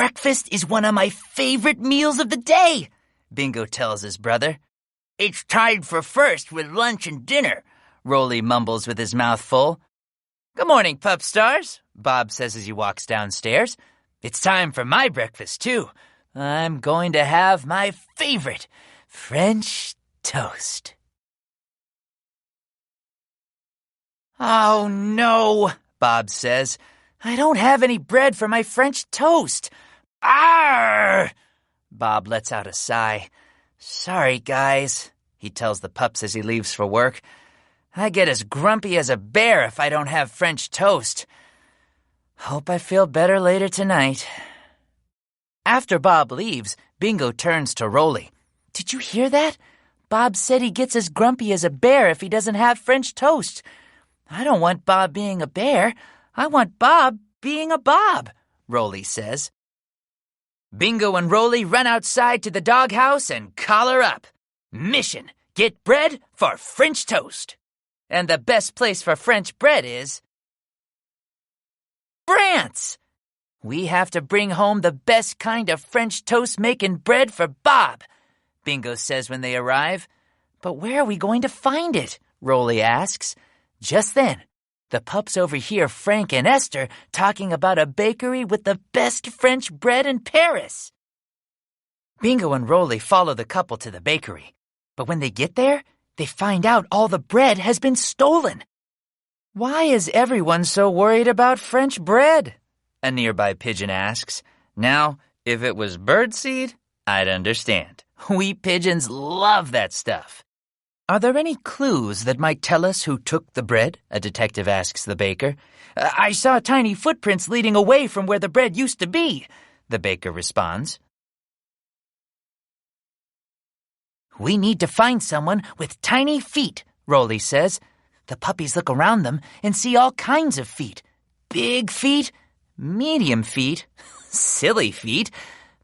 breakfast is one of my favorite meals of the day, Bingo tells his brother. It's tied for first with lunch and dinner, Rolly mumbles with his mouth full. Good morning, pup stars, Bob says as he walks downstairs. It's time for my breakfast, too. I'm going to have my favorite, French toast. Oh, no, Bob says. I don't have any bread for my French toast. Arr! Bob lets out a sigh. Sorry, guys, he tells the pups as he leaves for work. I get as grumpy as a bear if I don't have French toast. Hope I feel better later tonight. After Bob leaves, Bingo turns to Rolly. Did you hear that? Bob said he gets as grumpy as a bear if he doesn't have French toast. I don't want Bob being a bear. I want Bob being a Bob, Rolly says. Bingo and Rolly run outside to the doghouse and collar up. Mission: get bread for French toast. And the best place for French bread is France. We have to bring home the best kind of French toast-making bread for Bob, Bingo says when they arrive. But where are we going to find it? Rolly asks. Just then, the pups overhear Frank and Esther talking about a bakery with the best French bread in Paris. Bingo and Rolly follow the couple to the bakery. But when they get there, they find out all the bread has been stolen. Why is everyone so worried about French bread? A nearby pigeon asks. Now, if it was birdseed, I'd understand. We pigeons love that stuff. Are there any clues that might tell us who took the bread? A detective asks the baker. I saw tiny footprints leading away from where the bread used to be, the baker responds. We need to find someone with tiny feet, Rolly says. The puppies look around them and see all kinds of feet. Big feet, medium feet, silly feet,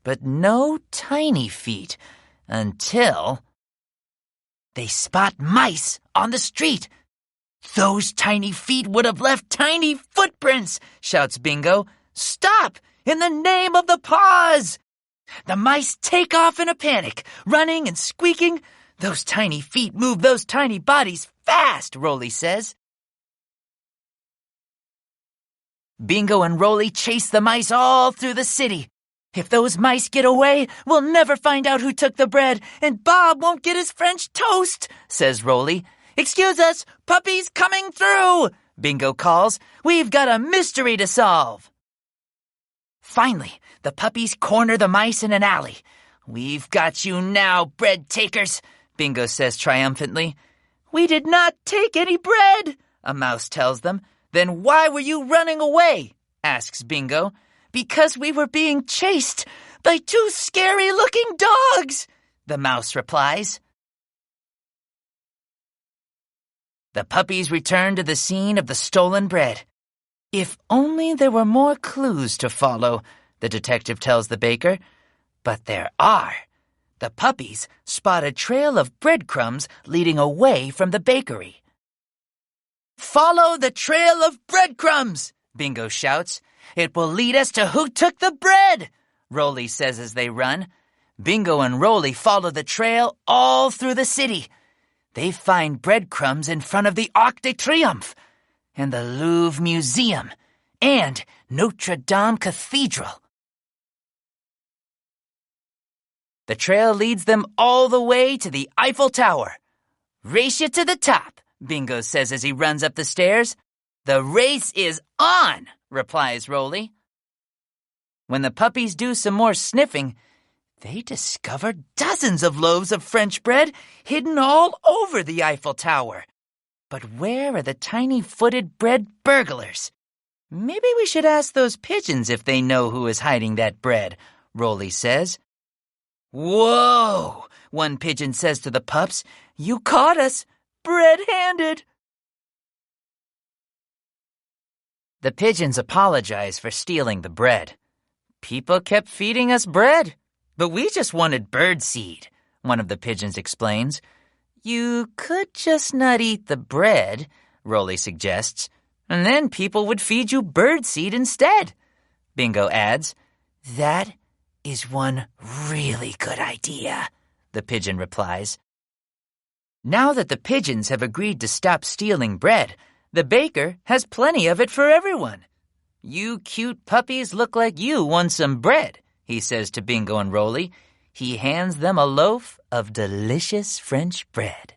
but no tiny feet until they spot mice on the street. Those tiny feet would have left tiny footprints, shouts Bingo. Stop! In the name of the paws! The mice take off in a panic, running and squeaking. Those tiny feet move those tiny bodies fast, Rolly says. Bingo and Rolly chase the mice all through the city. If those mice get away, we'll never find out who took the bread, and Bob won't get his French toast, says Rolly. Excuse us, puppies coming through, Bingo calls. We've got a mystery to solve. Finally, the puppies corner the mice in an alley. We've got you now, bread takers, Bingo says triumphantly. We did not take any bread, a mouse tells them. Then why were you running away? Asks Bingo. Because we were being chased by two scary-looking dogs, the mouse replies. The puppies return to the scene of the stolen bread. If only there were more clues to follow, the detective tells the baker. But there are. The puppies spot a trail of breadcrumbs leading away from the bakery. Follow the trail of breadcrumbs, Bingo shouts. It will lead us to who took the bread, Rolly says as they run. Bingo and Rolly follow the trail all through the city. They find breadcrumbs in front of the Arc de Triomphe, and the Louvre Museum, and Notre Dame Cathedral. The trail leads them all the way to the Eiffel Tower. Race you to the top, Bingo says as he runs up the stairs. The race is on, replies Rolly. When the puppies do some more sniffing, they discover dozens of loaves of French bread hidden all over the Eiffel Tower. But where are the tiny-footed bread burglars? Maybe we should ask those pigeons if they know who is hiding that bread, Rolly says. Whoa, one pigeon says to the pups. You caught us, bread-handed. The pigeons apologize for stealing the bread. People kept feeding us bread, but we just wanted bird seed, one of the pigeons explains. You could just not eat the bread, Rolly suggests, and then people would feed you bird seed instead, Bingo adds. That is one really good idea, the pigeon replies. Now that the pigeons have agreed to stop stealing bread, the baker has plenty of it for everyone. You cute puppies look like you won some bread, he says to Bingo and Rolly. He hands them a loaf of delicious French bread.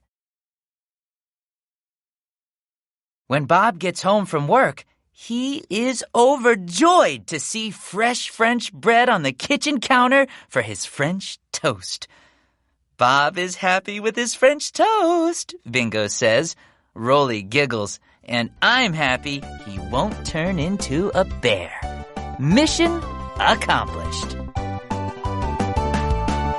When Bob gets home from work, he is overjoyed to see fresh French bread on the kitchen counter for his French toast. Bob is happy with his French toast, Bingo says. Rolly giggles, and I'm happy he won't turn into a bear. Mission accomplished.